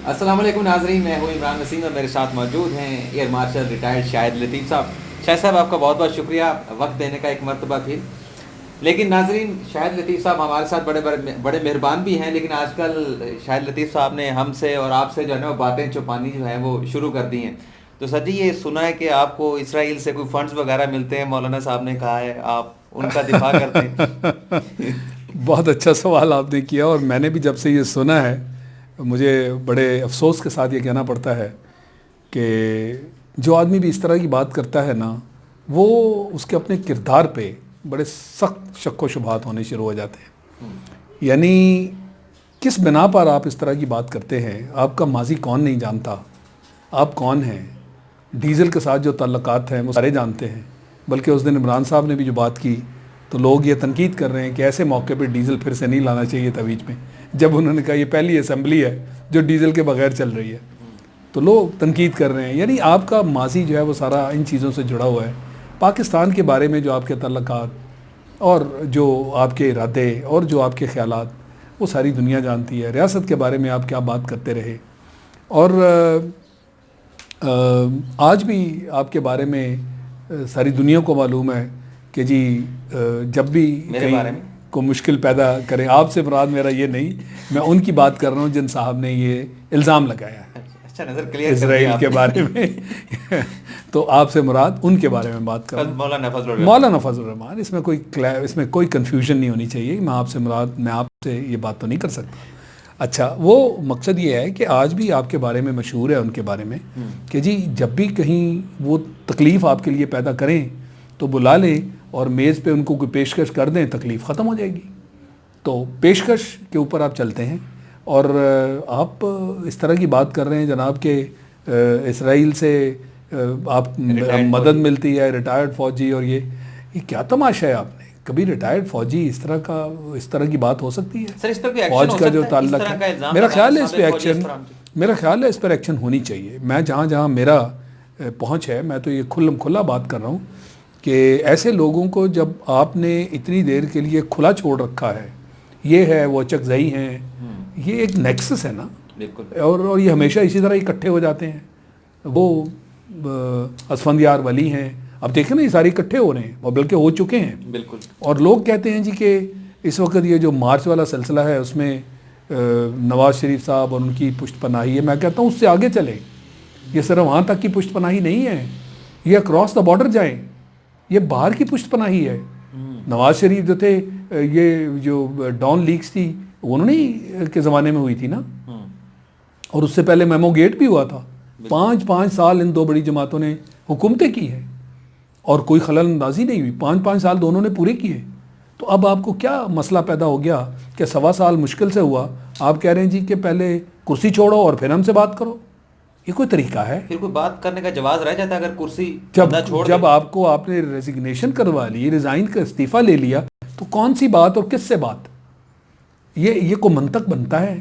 السلام علیکم ناظرین، میں ہوں عمران وسیم اور میرے ساتھ موجود ہیں ایئر مارشل ریٹائرڈ شاہد لطیف صاحب۔ شاہد صاحب، آپ کا بہت بہت شکریہ وقت دینے کا ایک مرتبہ پھر۔ لیکن ناظرین، شاہد لطیف صاحب ہمارے ساتھ بڑے مہربان بھی ہیں، لیکن آج کل شاہد لطیف صاحب نے ہم سے اور آپ سے جو ہے نا وہ باتیں چھپانی جو ہیں وہ شروع کر دی ہیں۔ تو سر جی، یہ سنا ہے کہ آپ کو اسرائیل سے کوئی فنڈز وغیرہ ملتے ہیں، مولانا صاحب نے کہا ہے آپ ان کا دفاع کرتے ہیں۔ بہت اچھا سوال آپ نے کیا، اور میں نے بھی جب سے یہ سنا ہے مجھے بڑے افسوس کے ساتھ یہ کہنا پڑتا ہے کہ جو آدمی بھی اس طرح کی بات کرتا ہے نا، وہ اس کے اپنے کردار پہ بڑے سخت شک و شبہات ہونے شروع ہو جاتے ہیں۔ یعنی کس بنا پر آپ اس طرح کی بات کرتے ہیں؟ آپ کا ماضی کون نہیں جانتا؟ آپ کون ہیں؟ ڈیزل کے ساتھ جو تعلقات ہیں وہ سارے جانتے ہیں۔ بلکہ اس دن عمران صاحب نے بھی جو بات کی تو لوگ یہ تنقید کر رہے ہیں کہ ایسے موقع پہ ڈیزل پھر سے نہیں لانا چاہیے تھا بیچ میں، جب انہوں نے کہا یہ پہلی اسمبلی ہے جو ڈیزل کے بغیر چل رہی ہے، تو لوگ تنقید کر رہے ہیں۔ یعنی آپ کا ماضی جو ہے وہ سارا ان چیزوں سے جڑا ہوا ہے۔ پاکستان کے بارے میں جو آپ کے تعلقات اور جو آپ کے ارادے اور جو آپ کے خیالات وہ ساری دنیا جانتی ہے۔ ریاست کے بارے میں آپ کیا بات کرتے رہے، اور آج بھی آپ کے بارے میں ساری دنیا کو معلوم ہے کہ جی جب بھی کہیں کو مشکل پیدا کریں، آپ سے مراد میرا یہ نہیں، میں ان کی بات کر رہا ہوں جن صاحب نے یہ الزام لگایا ہے اسرائیل کے بارے میں۔ تو آپ سے مراد ان کے بارے میں بات کر رہا ہوں، مولانا فضل الرحمان۔ اس میں کوئی کنفیوژن نہیں ہونی چاہیے۔ میں آپ سے یہ بات تو نہیں کر سکتا۔ اچھا، وہ مقصد یہ ہے کہ آج بھی آپ کے بارے میں مشہور ہے ان کے بارے میں کہ جی جب بھی کہیں وہ تکلیف آپ کے لیے پیدا کریں تو بلا لیں اور میز پہ ان کو کوئی پیشکش کر دیں، تکلیف ختم ہو جائے گی۔ تو پیشکش کے اوپر آپ چلتے ہیں، اور آپ اس طرح کی بات کر رہے ہیں جناب کہ اسرائیل سے آپ مدد ملتی ہے، ریٹائرڈ فوجی، اور یہ کیا تماشا ہے؟ آپ نے کبھی ریٹائرڈ فوجی اس طرح کی بات ہو سکتی ہے؟ سر، اس پر کوئی فوج کا جو تعلق ہے، میرا خیال ہے اس پر ایکشن ہونی چاہیے۔ میں جہاں میرا پہنچ ہے، میں تو یہ کھلا بات کر رہا ہوں کہ ایسے لوگوں کو جب آپ نے اتنی دیر کے لیے کھلا چھوڑ رکھا ہے، یہ ہے وہ چک زئی ہیں، یہ ایک نیکسس ہے نا، اور یہ ہمیشہ اسی طرح اکٹھے ہو جاتے ہیں۔ وہ اسفندیار ولی ہیں، اب دیکھیں نا یہ سارے اکٹھے ہو رہے ہیں، اور بلکہ ہو چکے ہیں بالکل۔ اور لوگ کہتے ہیں جی کہ اس وقت یہ جو مارچ والا سلسلہ ہے اس میں نواز شریف صاحب اور ان کی پشت پناہی ہے۔ میں کہتا ہوں اس سے آگے چلیں، یہ صرف وہاں تک کی پشت پناہی نہیں ہے، یہ اکراس دا بارڈر جائیں، یہ باہر کی پشت پناہی ہے۔ نواز شریف جو تھے، یہ جو ڈان لیکس تھی انہوں نے کے زمانے میں ہوئی تھی نا، اور اس سے پہلے میمو گیٹ بھی ہوا تھا۔ 5 سال ان دو بڑی جماعتوں نے حکومتیں کی ہیں اور کوئی خلل اندازی نہیں ہوئی۔ 5 سال دونوں نے پورے کیے۔ تو اب آپ کو کیا مسئلہ پیدا ہو گیا کہ 1.25 سال مشکل سے ہوا، آپ کہہ رہے ہیں جی کہ پہلے کرسی چھوڑو اور پھر ہم سے بات کرو؟ یہ کوئی طریقہ ہے؟ پھر کوئی بات کرنے کا جواز رہ جاتا اگر کرسی جب آپ نے ریزگنیشن کروا لی، ریزائن کا استعفیٰ لے لیا، تو کون سی بات اور کس سے بات؟ یہ کوئی منطق بنتا ہے؟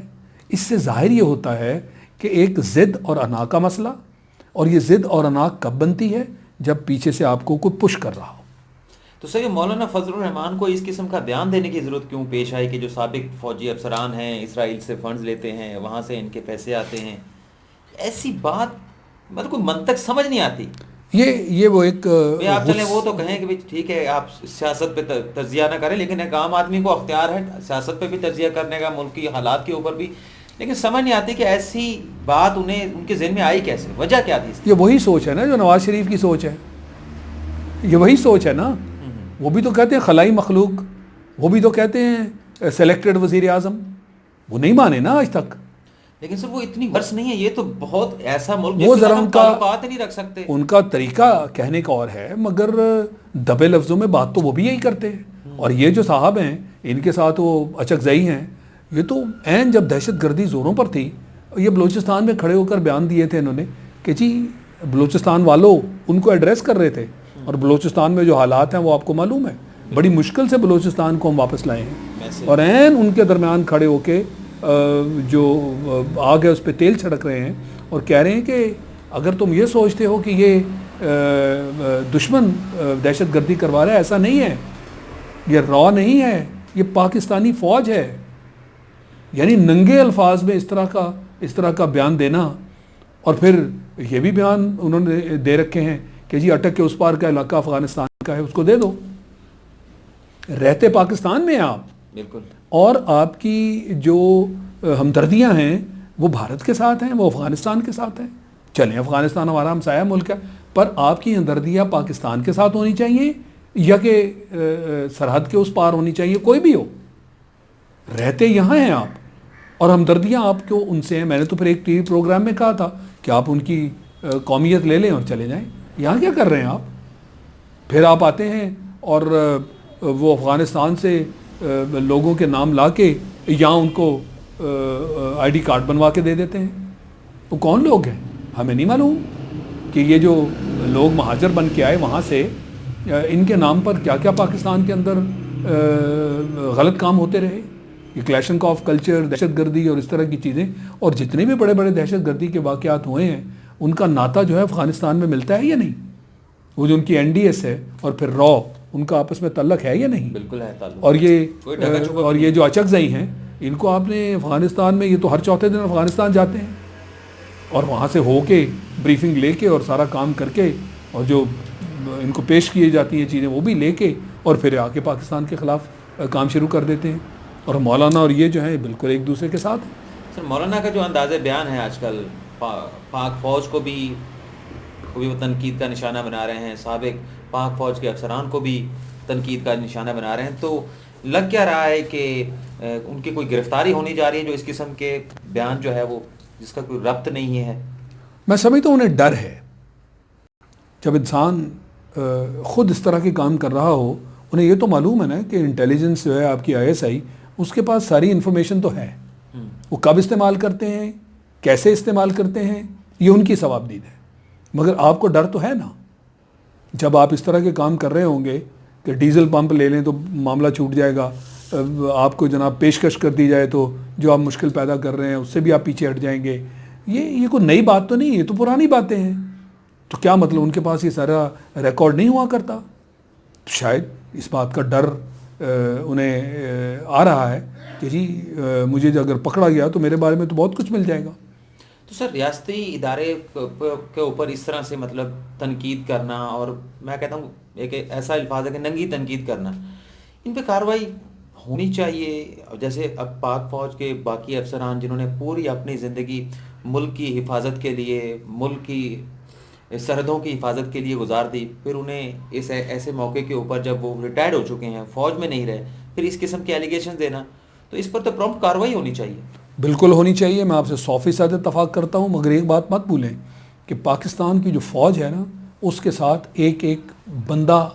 اس سے ظاہر یہ ہوتا ہے کہ ایک ضد اور انا کا مسئلہ، اور یہ ضد اور انا کب بنتی ہے؟ جب پیچھے سے آپ کو کوئی پش کر رہا ہو۔ تو سر، مولانا فضل الرحمان کو اس قسم کا بیان دینے کی ضرورت کیوں پیش آئی کہ جو سابق فوجی افسران ہیں اسرائیل سے فنڈز لیتے ہیں، وہاں سے ان کے پیسے آتے ہیں؟ ایسی بات مطلب کوئی منطق سمجھ نہیں آتی۔ یہ وہ ایک آپ چلیں وہ تو کہیں کہ ٹھیک ہے آپ سیاست پہ تجزیہ نہ کریں، لیکن ایک عام آدمی کو اختیار ہے سیاست پہ بھی تجزیہ کرنے کا، ملکی حالات کے اوپر بھی، لیکن سمجھ نہیں آتی کہ ایسی بات ان کے ذہن میں آئی کیسے، وجہ کیا تھی؟ یہ وہی سوچ ہے نا جو نواز شریف کی سوچ ہے، یہ وہی سوچ ہے نا۔ وہ بھی تو کہتے ہیں خلائی مخلوق، وہ بھی تو کہتے ہیں سلیکٹڈ وزیر اعظم، وہ نہیں مانے نا آج تک۔ لیکن سر وہ اتنی ورس نہیں ہے، یہ تو بہت ایسا ملک وہ ذرا تعلقات نہیں رکھ سکتے۔ ان کا طریقہ کہنے کا اور ہے، مگر دبے لفظوں میں بات تو وہ بھی یہی کرتے ہیں۔ اور یہ جو صاحب ہیں ان کے ساتھ وہ اچک زئی ہیں، یہ تو عین جب دہشت گردی زوروں پر تھی، یہ بلوچستان میں کھڑے ہو کر بیان دیے تھے انہوں نے کہ جی بلوچستان والوں، ان کو ایڈریس کر رہے تھے، اور بلوچستان میں جو حالات ہیں وہ آپ کو معلوم ہے، بڑی مشکل سے بلوچستان کو ہم واپس لائے ہیں، اور عین ان کے درمیان کھڑے ہو کے جو آگ ہے اس پہ تیل چھڑک رہے ہیں، اور کہہ رہے ہیں کہ اگر تم یہ سوچتے ہو کہ یہ دشمن دہشت گردی کروا رہا ہے، ایسا نہیں ہے، یہ را نہیں ہے، یہ پاکستانی فوج ہے۔ یعنی ننگے الفاظ میں اس طرح کا اس طرح کا بیان دینا، اور پھر یہ بھی بیان انہوں نے دے رکھے ہیں کہ جی اٹک کے اس پار کا علاقہ افغانستان کا ہے، اس کو دے دو. رہتے پاکستان میں آپ، بالکل، اور آپ کی جو ہمدردیاں ہیں وہ بھارت کے ساتھ ہیں، وہ افغانستان کے ساتھ ہیں. چلیں افغانستان ہمارا ہمسایہ ملک ہے، پر آپ کی ہمدردیاں پاکستان کے ساتھ ہونی چاہیے یا کہ سرحد کے اس پار ہونی چاہیے، کوئی بھی ہو. رہتے یہاں ہیں آپ اور ہمدردیاں آپ کو ان سے ہیں. میں نے تو پھر ایک ٹی وی پروگرام میں کہا تھا کہ آپ ان کی قومیت لے لیں اور چلے جائیں. یہاں کیا کر رہے ہیں آپ؟ پھر آپ آتے ہیں اور وہ افغانستان سے لوگوں کے نام لا کے یہاں ان کو آئی ڈی کارڈ بنوا کے دے دیتے ہیں. وہ کون لوگ ہیں ہمیں نہیں معلوم کہ یہ جو لوگ مہاجر بن کے آئے وہاں سے، ان کے نام پر کیا کیا پاکستان کے اندر غلط کام ہوتے رہے. یہ کلیشن آف کلچر، دہشت گردی اور اس طرح کی چیزیں، اور جتنے بھی بڑے بڑے دہشت گردی کے واقعات ہوئے ہیں ان کا ناطہ جو ہے افغانستان میں ملتا ہے یا نہیں؟ وہ جو ان کی این ڈی ایس ہے اور پھر را، ان کا آپس میں تعلق ہے یا نہیں؟ بالکل ہے تعلق. اور یہ جو اچکزئی ہیں ان کو آپ نے افغانستان میں، یہ تو ہر چوتھے دن افغانستان جاتے ہیں اور وہاں سے ہو کے بریفنگ لے کے اور سارا کام کر کے اور جو ان کو پیش کیے جاتی ہیں چیزیں وہ بھی لے کے اور پھر آ کے پاکستان کے خلاف کام شروع کر دیتے ہیں. اور مولانا اور یہ جو ہیں بالکل ایک دوسرے کے ساتھ. سر مولانا کا جو انداز بیان ہے آج کل، پاک فوج کو بھی وہ تنقید کا نشانہ بنا رہے ہیں، سابق پاک فوج کے افسران کو بھی تنقید کا نشانہ بنا رہے ہیں، تو لگ کیا رہا ہے کہ ان کی کوئی گرفتاری ہونی جا رہی ہے جو اس قسم کے بیان جو ہے وہ جس کا کوئی ربط نہیں ہے؟ میں سمجھتا ہوں انہیں ڈر ہے. جب انسان خود اس طرح کے کام کر رہا ہو، انہیں یہ تو معلوم ہے نا کہ انٹیلیجنس جو ہے آپ کی ISI، اس کے پاس ساری انفارمیشن تو ہے. وہ کب استعمال کرتے ہیں، کیسے استعمال کرتے ہیں، یہ ان کی ثوابدید ہے. مگر آپ کو ڈر تو ہے نا، جب آپ اس طرح کے کام کر رہے ہوں گے کہ ڈیزل پمپ لے لیں تو معاملہ چھوٹ جائے گا، آپ کو جناب پیشکش کر دی جائے تو جو آپ مشکل پیدا کر رہے ہیں اس سے بھی آپ پیچھے ہٹ جائیں گے. یہ کوئی نئی بات تو نہیں، یہ تو پرانی باتیں ہیں. تو کیا مطلب ان کے پاس یہ سارا ریکارڈ نہیں ہوا کرتا؟ شاید اس بات کا ڈر انہیں آ رہا ہے کہ جی مجھے اگر پکڑا گیا تو میرے بارے میں تو بہت کچھ مل جائے گا. تو سر ریاستی ادارے کے اوپر اس طرح سے مطلب تنقید کرنا، اور میں کہتا ہوں ایک ایسا الفاظ ہے کہ ننگی تنقید کرنا، ان پہ کارروائی ہونی چاہیے. جیسے اب پاک فوج کے باقی افسران جنہوں نے پوری اپنی زندگی ملک کی حفاظت کے لیے، ملک کی سرحدوں کی حفاظت کے لیے گزار دی، پھر انہیں اس ایسے موقع کے اوپر جب وہ ریٹائرڈ ہو چکے ہیں، فوج میں نہیں رہے، پھر اس قسم کے ایلیگیشن دینا، تو اس پر تو پرومپٹ کارروائی ہونی چاہیے. بالکل ہونی چاہیے، میں آپ سے 100% اتفاق کرتا ہوں. مگر ایک بات مت بھولیں کہ پاکستان کی جو فوج ہے نا، اس کے ساتھ ایک ایک بندہ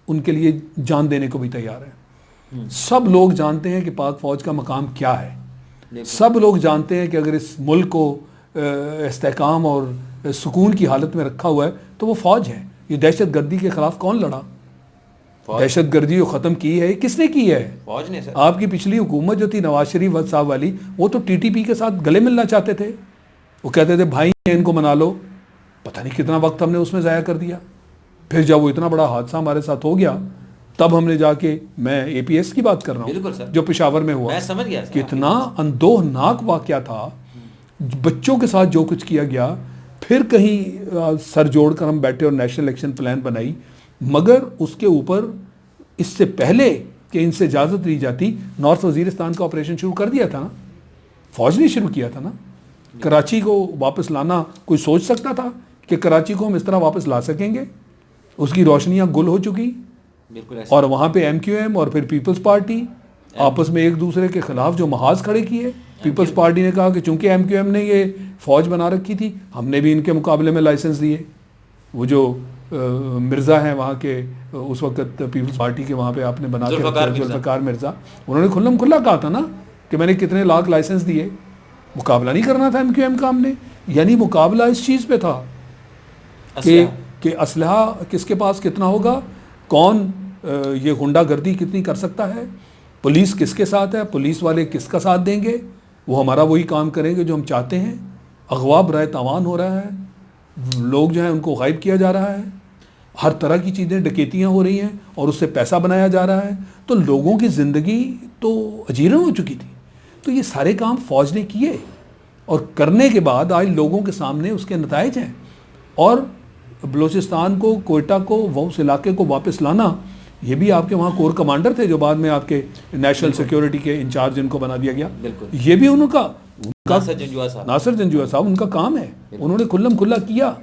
ان کے لیے جان دینے کو بھی تیار ہے. سب لوگ جانتے ہیں کہ پاک فوج کا مقام کیا ہے. سب لوگ جانتے ہیں کہ اگر اس ملک کو استحکام اور سکون کی حالت میں رکھا ہوا ہے تو وہ فوج ہے. یہ دہشت گردی کے خلاف کون لڑا؟ دہشت گردی کو ختم کی ہے کس نے کی ہے؟ فوج نے. آپ کی پچھلی حکومت جو تھی نواز شریف صاحب والی، وہ تو TTP کے ساتھ گلے ملنا چاہتے تھے. وہ کہتے تھے بھائی ان کو منا لو. پتہ نہیں کتنا وقت ہم نے اس میں ضائع کر دیا. پھر جب وہ اتنا بڑا حادثہ ہمارے ساتھ ہو گیا تب ہم نے جا کے، میں APS کی بات کر رہا ہوں جو پشاور میں ہوا، میں سمجھ گیا کتنا اندوہناک واقعہ تھا، بچوں کے ساتھ جو کچھ کیا گیا. پھر کہیں سر جوڑ کر ہم بیٹھے اور نیشنل ایکشن پلان بنائی، مگر اس کے اوپر اس سے پہلے کہ ان سے اجازت لی جاتی، نارتھ وزیرستان کا آپریشن شروع کر دیا تھا نا، فوج نے شروع کیا تھا نا. کراچی کو واپس لانا کوئی سوچ سکتا تھا کہ کراچی کو ہم اس طرح واپس لا سکیں گے؟ اس کی روشنیاں گل ہو چکی، اور وہاں پہ MQM اور پھر پیپلز پارٹی آپس میں ایک دوسرے کے خلاف جو محاذ کھڑے کیے. پیپلز پارٹی نے کہا کہ چونکہ MQM نے یہ فوج بنا رکھی تھی، ہم نے بھی ان کے مقابلے میں لائسنس دیے. وہ جو مرزا ہیں وہاں کے اس وقت پیپلز پارٹی کے، وہاں پہ آپ نے بنا کے ذوالفقار مرزا، انہوں نے کھلم کھلا کہا تھا نا کہ میں نے کتنے لاکھ لائسنس دیے. مقابلہ نہیں کرنا تھا MQM کا ہم نے. یعنی مقابلہ اس چیز پہ تھا کہ اسلحہ کس کے پاس کتنا ہوگا، کون یہ غنڈہ گردی کتنی کر سکتا ہے، پولیس کس کے ساتھ ہے، پولیس والے کس کا ساتھ دیں گے، وہ ہمارا وہی کام کریں گے جو ہم چاہتے ہیں. اغوا برائے تاوان ہو رہا ہے، لوگ جو ہیں ان کو غائب کیا جا رہا ہے، ہر طرح کی چیزیں، ڈکیتیاں ہو رہی ہیں اور اس سے پیسہ بنایا جا رہا ہے. تو لوگوں کی زندگی تو اجیرن ہو چکی تھی. تو یہ سارے کام فوج نے کیے. اور کرنے کے بعد آج لوگوں کے سامنے اس کے نتائج ہیں. اور بلوچستان کو، کوئٹہ کو، وہ اس علاقے کو واپس لانا، یہ بھی آپ کے وہاں کور کمانڈر تھے جو بعد میں آپ کے نیشنل سیکیورٹی کے انچارج جن کو بنا دیا گیا، یہ بھی ان کا ناصر جنجوعہ صاحب ان کا کام ہے، انہوں نے کھلم کھلا کیا.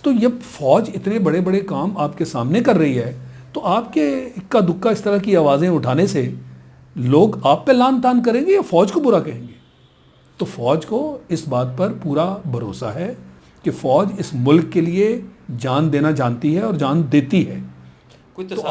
تو جب فوج اتنے بڑے بڑے کام آپ کے سامنے کر رہی ہے تو آپ کے اکا دکا اس طرح کی آوازیں اٹھانے سے لوگ آپ پہ لان تان کریں گے یا فوج کو برا کہیں گے؟ تو فوج کو اس بات پر پورا بھروسہ ہے کہ فوج اس ملک کے لیے جان دینا جانتی ہے اور جان دیتی ہے. تو